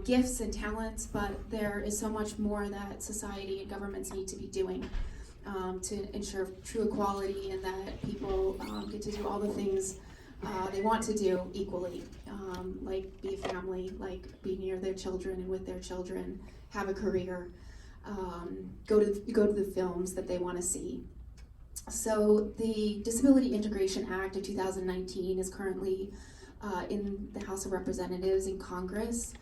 gifts and talents, but there is so much more that society and governments need to be doing to ensure true equality, and that people get to do all the things they want to do equally, like be a family, like be near their children and with their children, have a career, go to the films that they want to see. So the Disability Integration Act of 2019 is currently in the House of Representatives in Congress.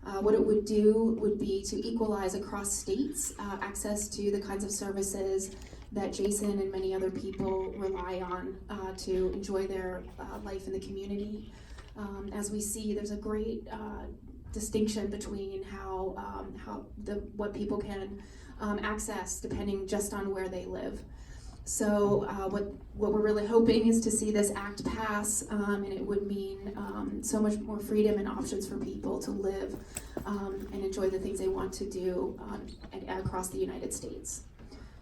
What it would do would be to equalize across states access to the kinds of services that Jason and many other people rely on to enjoy their life in the community. As we see, there's a great distinction between what people can access depending just on where they live. So what we're really hoping is to see this act pass, and it would mean so much more freedom and options for people to live and enjoy the things they want to do across the United States.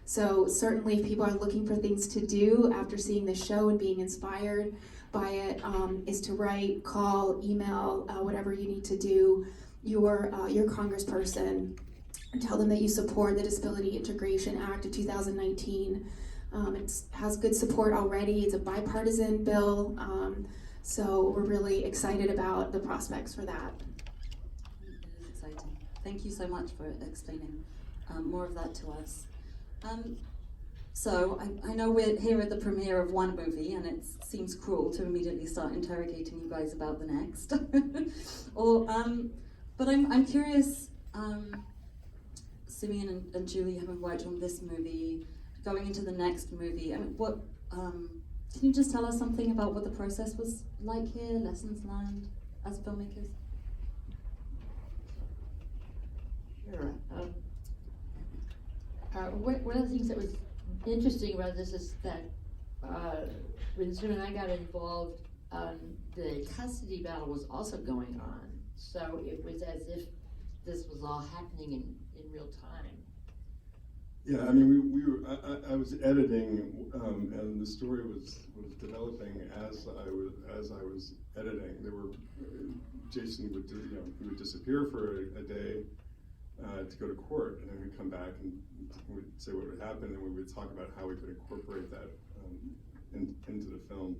So certainly if people are looking for things to do after seeing this show and being inspired by it, is to write, call, email, whatever you need to do, your congressperson, and tell them that you support the Disability Integration Act of 2019. It has good support already. It's a bipartisan bill, so we're really excited about the prospects for that. It is exciting. Thank you so much for explaining more of that to us. So I know we're here at the premiere of one movie, and it seems cruel to immediately start interrogating you guys about the next. But I'm curious, Simeon and Julie, having worked on this movie, going into the next movie, I mean, can you just tell us something about what the process was like here, lessons learned as filmmakers? Sure. One of the things that was interesting about this is that when Jim and I got involved, the custody battle was also going on. So it was as if this was all happening in real time. Yeah, I mean, we were. I was editing, and the story was developing as I was editing. Jason would he would disappear for a day to go to court, and then we'd come back and we'd say what would happen, and we would talk about how we could incorporate that into the film.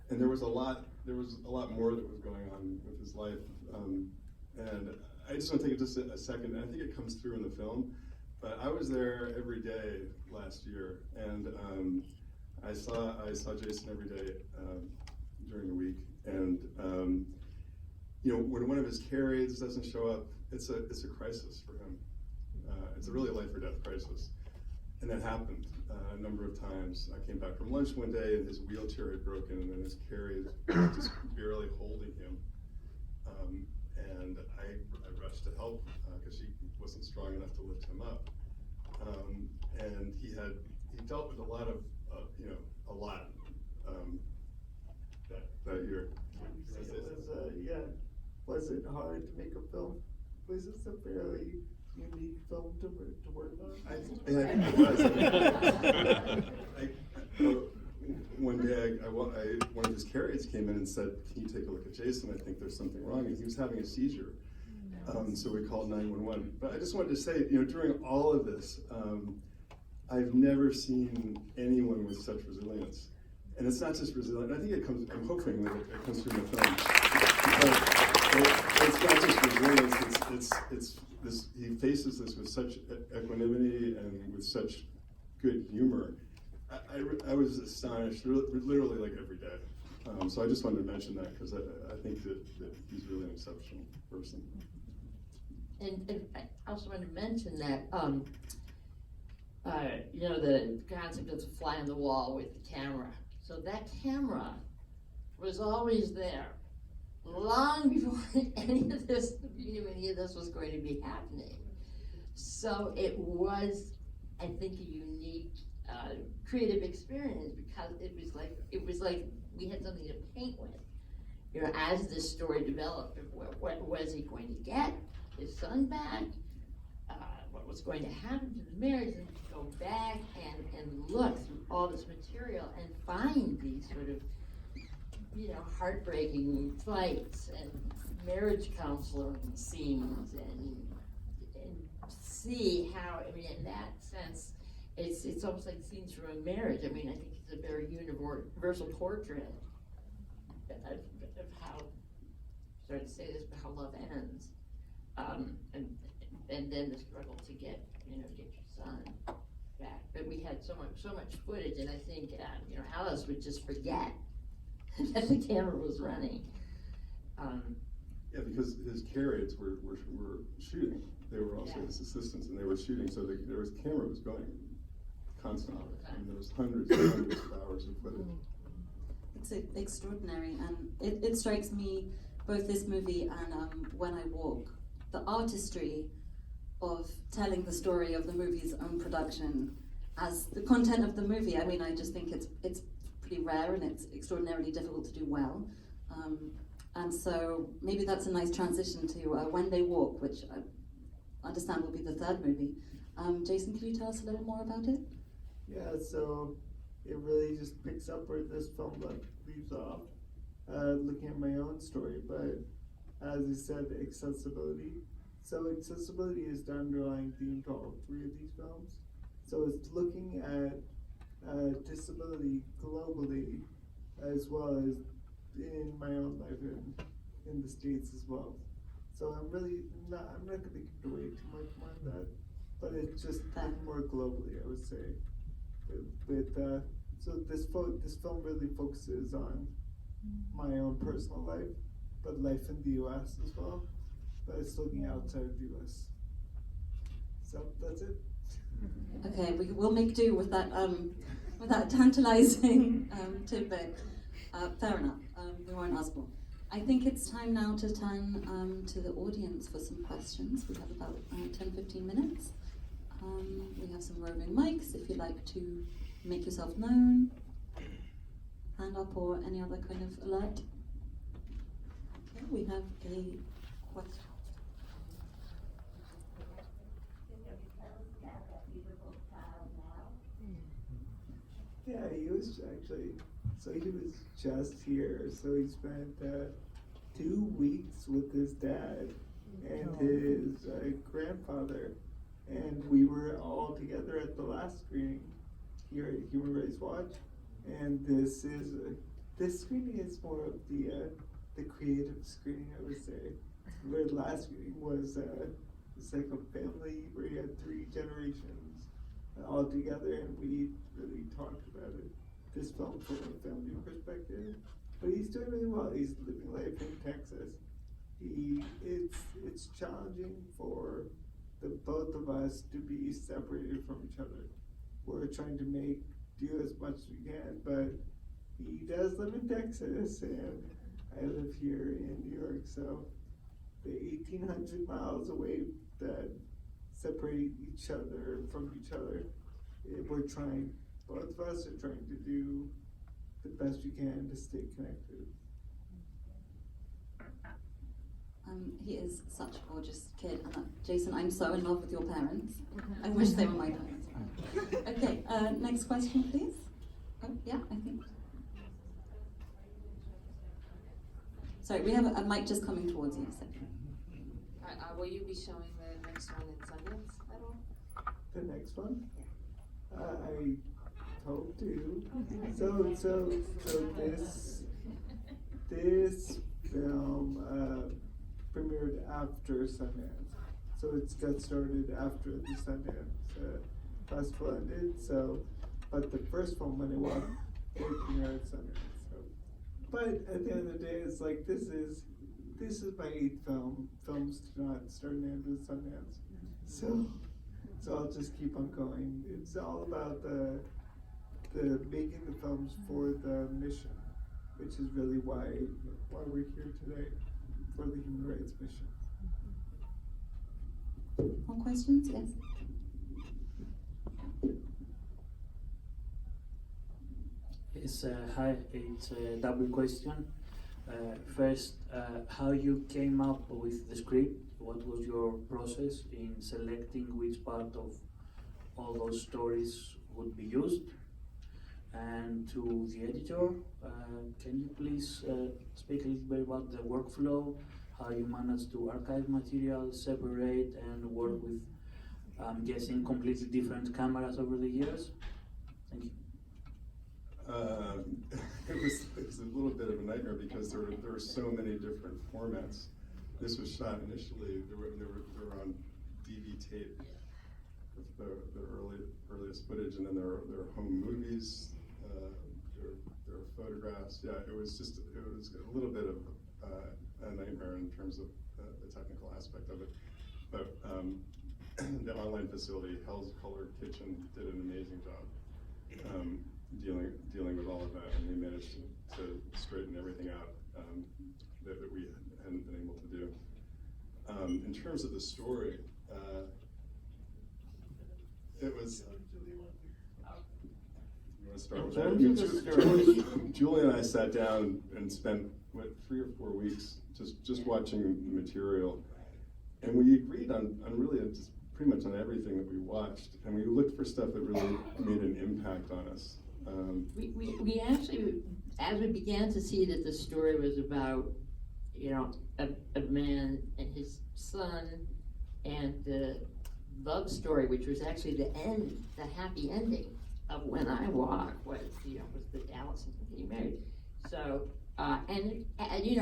And there was a lot more that was going on with his life, and I just want to take just a second, and I think it comes through in the film, but I was there every day last year, and I saw Jason every day during the week, and when one of his care aides doesn't show up, it's a crisis for him. It's a really life or death crisis, and that happened a number of times. I came back from lunch one day, and his wheelchair had broken, and then his care aide was just barely holding him. And I rushed to help because she wasn't strong enough to lift him up. And he dealt with a lot that year. Was it hard to make a film? Was this a fairly unique film to work on? I think it was. One day, one of his care aides came in and said, "Can you take a look at Jason? I think there's something wrong." And he was having a seizure. So we called 911. But I just wanted to say, during all of this, I've never seen anyone with such resilience. And it's not just resilience. I think I'm hoping that it comes through the film. But it's not just resilience, it's this, he faces this with such equanimity and with such good humor. I was astonished, literally like every day. So I just wanted to mention that because I think that he's really an exceptional person. And I also want to mention that, the concept of the fly on the wall with the camera. So that camera was always there, long before any of this was going to be happening. So it was, I think, a unique creative experience because it was like we had something to paint with. As this story developed, what was he going to get his son back? What was going to happen to the marriage? And go back and look through all this material and find these sort of, heartbreaking fights and marriage counselor scenes and see how, I mean, in that sense, it's almost like scenes from a marriage. I mean, I think it's a very universal portrait of how, sorry to say this, but how love ends. And then the struggle to get your son back. But we had so much footage, and I think, Alice would just forget that the camera was running. Yeah, because his carriers were shooting. They were also Yeah. his assistants, and they were shooting, so camera was going constantly. All the time. I mean, there was hundreds and hundreds of hours of footage. It's extraordinary, and it strikes me, both this movie and When I Walk, the artistry of telling the story of the movie's own production as the content of the movie. I mean, I just think it's pretty rare and it's extraordinarily difficult to do well. And so maybe that's a nice transition to When They Walk, which I understand will be the third movie. Jason, can you tell us a little more about it? Yeah, so it really just picks up where this film leaves off, looking at my own story, but as you said, accessibility. So accessibility is the underlying theme to all three of these films. So it's looking at disability globally, as well as in my own life in the States as well. So I'm not gonna give away too much more of that, but it's just more globally, I would say. So this film really focuses on my own personal life, but life in the U.S. as well. But it's looking outside of the U.S. So that's it. Okay, we'll make do with that tantalizing tidbit. Fair enough. We won't ask more. I think it's time now to turn to the audience for some questions. We have about 10-15 minutes. We have some roving mics if you'd like to make yourself known, hand up, or any other kind of alert. Okay, we have a question. Yeah, he was actually, so he was just here, so he spent 2 weeks with his dad and his grandfather, and we were all together at the last screening here at Human Rights Watch, and this screening is more of the creative screening, I would say, where the last screening was it's like a family where you had 3 generations all together, and we really talked about it. This film from a family perspective, but he's doing really well. He's living life in Texas. It's challenging for the both of us to be separated from each other. We're trying to do as much as we can, but he does live in Texas, and I live here in New York. So the 1,800 miles away that separate each other from each other, both of us are trying to do the best we can to stay connected. He is such a gorgeous kid, and Jason, I'm so in love with your parents. I wish they were my parents. Okay, next question, please. Oh, yeah, I think. Sorry, we have a mic just coming towards you. So. Will you be showing the next one in Sundance at all? The next one? I hope to. So this film premiered after Sundance. So it's got started after the Sundance festival ended. So, but the first film, When I Walk, did premiere at Sundance. So, but at the end of the day, it's like this is my 8th film. Films do not start and end with Sundance. So I'll just keep on going. It's all about the making the films for the mission, which is really why we're here today, for the human rights mission. More questions? Yes. Yes, hi, it's a double question. First, how you came up with the script? What was your process in selecting which part of all those stories would be used? And to the editor, can you please speak a little bit about the workflow, how you manage to archive material, separate, and work with, I'm guessing, completely different cameras over the years? Thank you. It was a little bit of a nightmare because there were so many different formats. This was shot initially, they were on DV tape, the earliest footage, and then there were home movies, there were photographs. Yeah, it was a little bit of a nightmare in terms of the technical aspect of it. But the online facility, Hell's Color Kitchen, did an amazing job dealing with all of that, and we managed to straighten everything out that we hadn't been able to do. In terms of the story, it was. You want to start with that? I mean, Julie and I sat down and spent 3 or 4 weeks just watching the material, and we agreed on really just pretty much on everything that we watched, and we looked for stuff that really made an impact on us. We actually, as we began to see that the story was about, a man and his son, and the love story, which was actually the happy ending of When I Walk, was the Allison getting married. So, and as in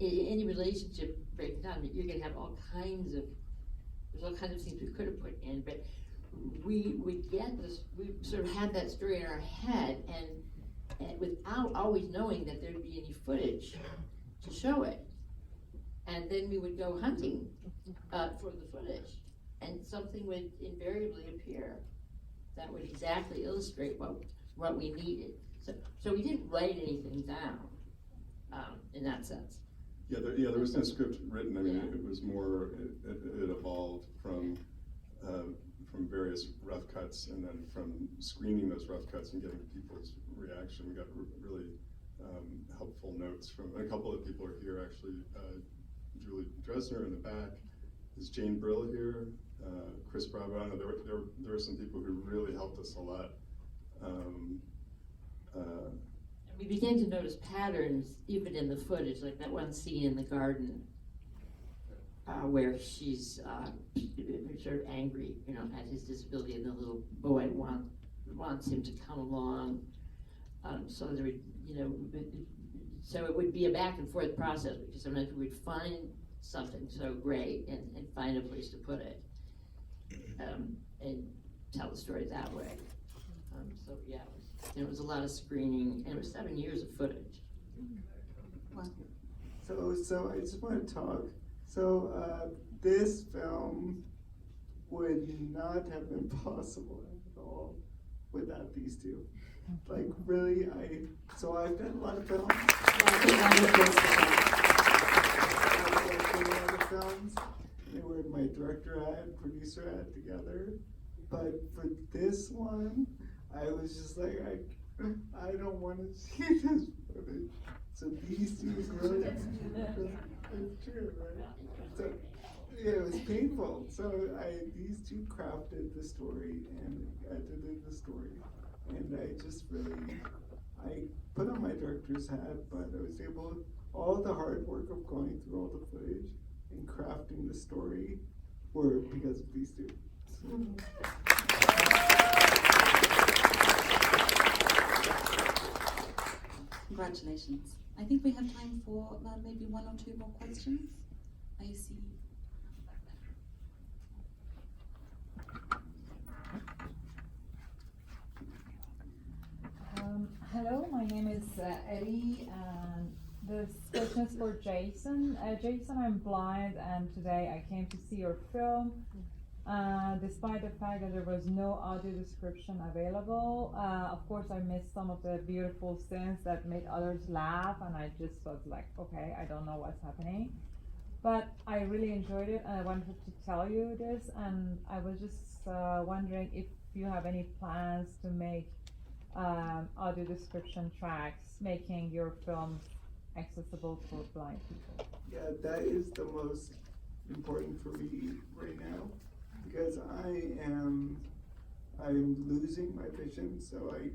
any relationship breaking down, you're gonna have there's all kinds of things we could have put in, but we sort of had that story in our head, and without always knowing that there'd be any footage to show it. And then we would go hunting for the footage, and something would invariably appear that would exactly illustrate what we needed. So we didn't write anything down in that sense. Yeah, there was no script written. I mean, it was more. It evolved from various rough cuts, and then from screening those rough cuts and getting people's reaction. We got really helpful notes from a couple of people are here actually. Julie Dresner in the back. Is Jane Brill here? Chris Bravo. I know there were some people who really helped us a lot. We began to notice patterns even in the footage, like that one scene in the garden where she's sort of angry, at his disability, and the little boy wants him to come along. So there would, so it would be a back and forth process, because sometimes we would find something so great and find a place to put it, and tell the story that way. So yeah, it was a lot of screening, and it was 7 years of footage. Wow. So I just want to talk. So this film would not have been possible at all without these two. Like really, I've done a lot of films. They were my director ad, producer ad together. But for this one, I was just like, I don't want to see this footage. So these two really, it's true, right? So yeah, it was painful. So these two crafted the story and edited the story. And I just really, I put on my director's hat, but I was able, all the hard work of going through all the footage and crafting the story were because of these two. Congratulations. I think we have time for maybe 1 or 2 more questions. I see. Hello, my name is Eddie, and this question is for Jason. Jason, I'm blind, and today I came to see your film. Despite the fact that there was no audio description available, of course I missed some of the beautiful scenes that made others laugh, and I just was like, okay, I don't know what's happening. But I really enjoyed it, and I wanted to tell you this, and I was just wondering if you have any plans to make audio description tracks, making your films accessible for blind people. Yeah, that is the most important for me right now, because I'm losing my vision, so I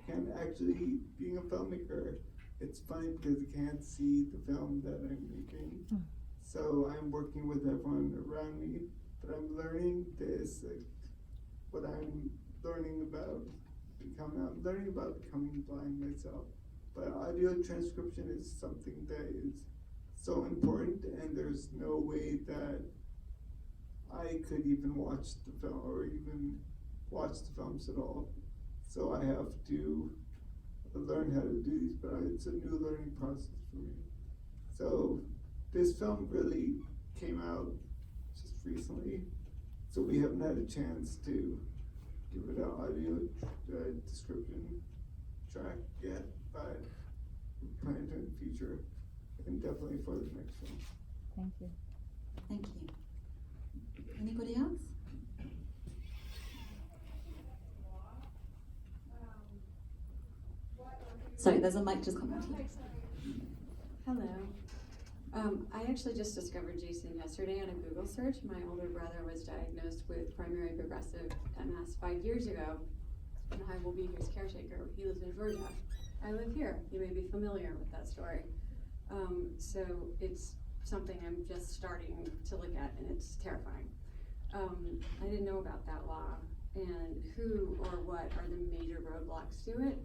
can't actually, being a filmmaker, it's funny because you can't see the film that I'm making. So I'm working with everyone around me, but I'm learning this, like, what I'm learning about I'm learning about becoming blind myself. But audio transcription is something that is so important, and there's no way that I could even watch the film or even watch the films at all. So I have to learn how to do these, but it's a new learning process for me. So this film really came out just recently, so we haven't had a chance to give it an audio description track yet, but we plan to in the future, and definitely for the next film. Thank you. Thank you. Anybody else? Sorry, there's a mic just coming to you. Hello. I actually just discovered Jason yesterday on a Google search. My older brother was diagnosed with primary progressive MS 5 years ago, and I will be his caretaker. He lives in Georgia. I live here. You may be familiar with that story. So it's something I'm just starting to look at, and it's terrifying. I didn't know about that law, and who or what are the major roadblocks to it,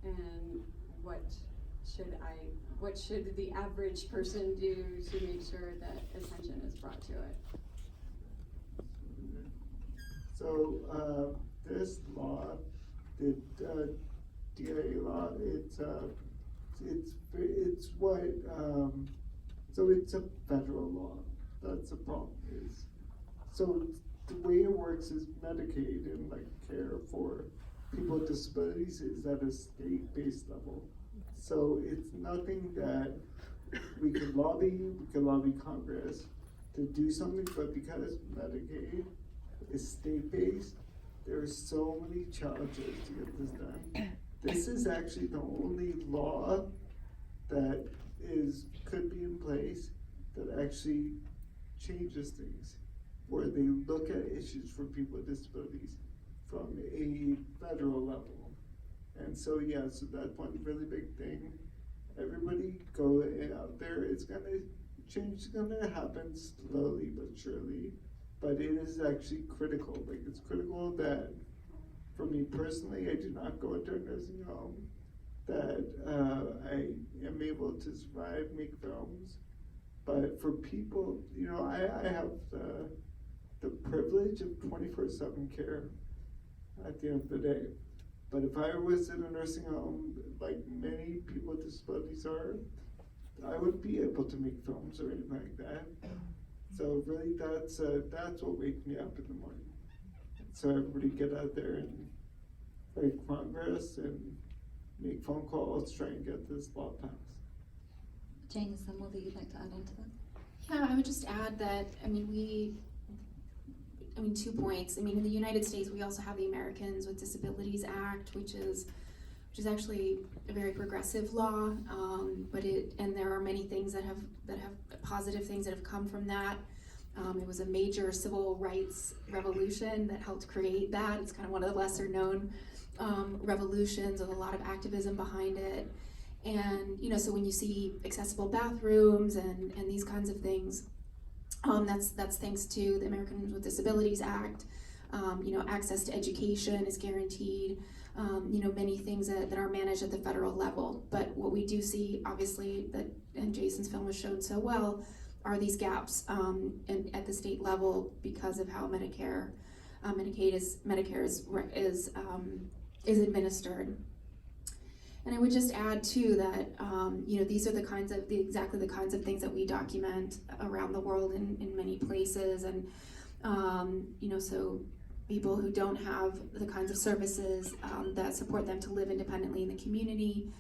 and what should the average person do to make sure that attention is brought to it? So this law, the DA law, it's what so it's a federal law. That's the problem is. So the way it works is Medicaid and like care for people with disabilities is at a state-based level. So it's nothing that we could lobby Congress to do something, but because Medicaid is state-based, there are so many challenges to get this done. This is actually the only law that could be in place that actually changes things, where they look at issues for people with disabilities from a federal level. And so, yeah, so that's one really big thing. Everybody go out there. Change is gonna happen slowly but surely, but it is actually critical. Like, it's critical that, for me personally, I do not go into a nursing home, that I am able to survive, make films. But for people, you know, I have the privilege of 24/7 care at the end of the day. But if I was in a nursing home, like many people with disabilities are, I wouldn't be able to make films or anything like that. So really, that's what wakes me up in the morning. So everybody get out there and fight Congress and make phone calls, try and get this law passed. Jane, is there more that you'd like to add on to that? Yeah, I would just add that, 2 points. In the United States, we also have the Americans with Disabilities Act, which is actually a very progressive law, and there are many things that have positive things that have come from that. It was a major civil rights revolution that helped create that. It's kind of one of the lesser known revolutions with a lot of activism behind it. And, so when you see accessible bathrooms and these kinds of things, that's thanks to the Americans with Disabilities Act. Access to education is guaranteed. Many things that are managed at the federal level. But what we do see, obviously, and Jason's film has shown so well, are these gaps at the state level because of how Medicare is administered. And I would just add too that these are exactly the kinds of things that we document around the world in many places, and so people who don't have the kinds of services that support them to live independently in the community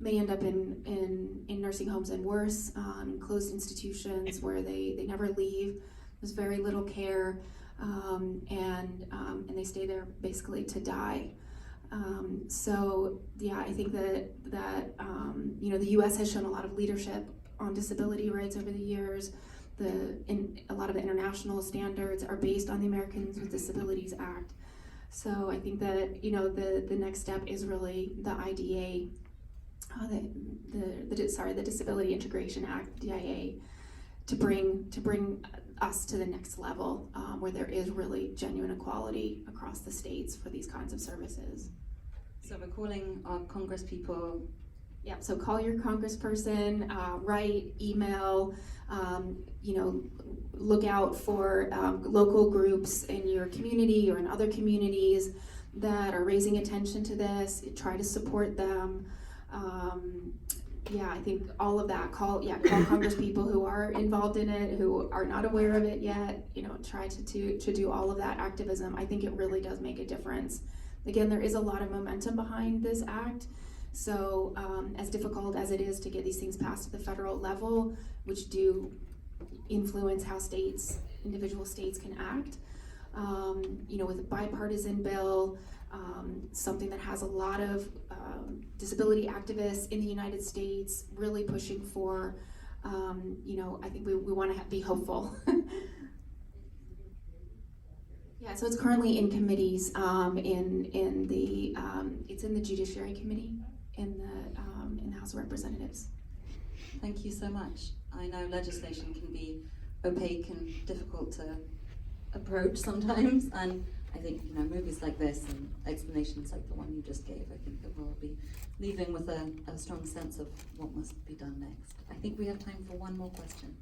may end up in nursing homes and worse, closed institutions where they never leave. There's very little care, and they stay there basically to die. So yeah, I think that the U.S. has shown a lot of leadership on disability rights over the years. A lot of the international standards are based on the Americans with Disabilities Act. So I think that the next step is really the IDA the Disability Integration Act, DIA, to bring us to the next level, where there is really genuine equality across the states for these kinds of services. So we're calling our Congress people. Yeah, so call your congressperson, write, email, look out for local groups in your community or in other communities that are raising attention to this. Try to support them. I think all of that. Call Congress people who are involved in it, who are not aware of it yet. Try to do all of that activism. I think it really does make a difference. Again, there is a lot of momentum behind this act. So as difficult as it is to get these things passed at the federal level, which do influence how individual states can act, with a bipartisan bill, something that has a lot of disability activists in the United States really pushing for, I think we want to be hopeful. Yeah, so it's currently in committees, it's in the Judiciary Committee in the House of Representatives. Thank you so much. I know legislation can be opaque and difficult to approach sometimes, and I think movies like this and explanations like the one you just gave, I think that we'll be leaving with a strong sense of what must be done next. I think we have time for one more question.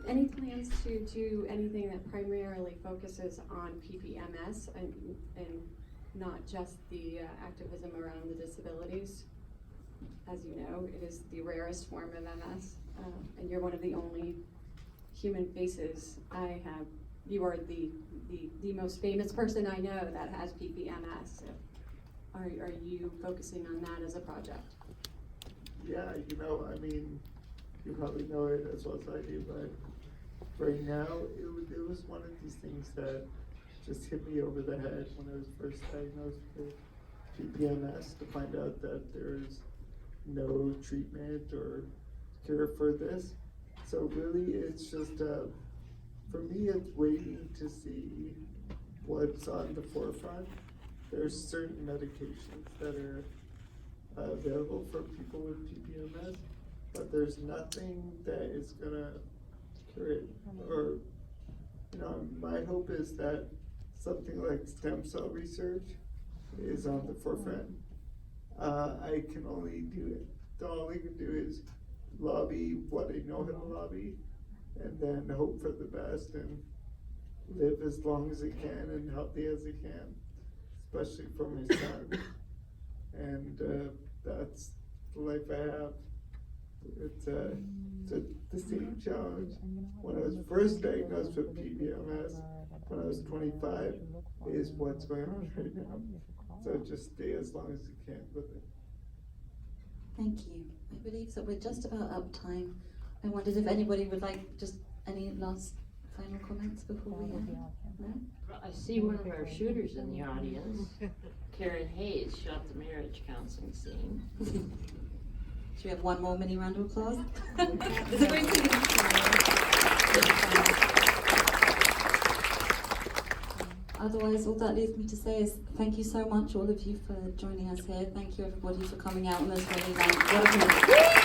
Any plans to do anything that primarily focuses on PPMS and not just the activism around the disabilities? As you know, it is the rarest form of MS, and you're one of the only human faces I have. You are the most famous person I know that has PPMS. Are you focusing on that as a project? Yeah, you probably know it as well as I do, but right now, it was one of these things that just hit me over the head when I was first diagnosed with PPMS, to find out that there's no treatment or cure for this. So really, it's just, for me, it's waiting to see what's on the forefront. There's certain medications that are available for people with PPMS, but there's nothing that is gonna cure it. Or, my hope is that something like stem cell research is on the forefront. I can only do it. All I can do is lobby what I know how to lobby, and then hope for the best and live as long as I can and healthy as I can, especially for my son. And that's the life I have. It's the same challenge. When I was first diagnosed with PPMS, when I was 25, is what's going on right now. So just stay as long as you can with it. Thank you. I believe that we're just about up time. I wondered if anybody would like just any last final comments before we end. No? I see one of our shooters in the audience. Karen Hayes shot the marriage counseling scene. Should we have one more mini round of applause? It's a great thing. Otherwise, all that leaves me to say is thank you so much, all of you, for joining us here. Thank you, everybody, for coming out on this really night.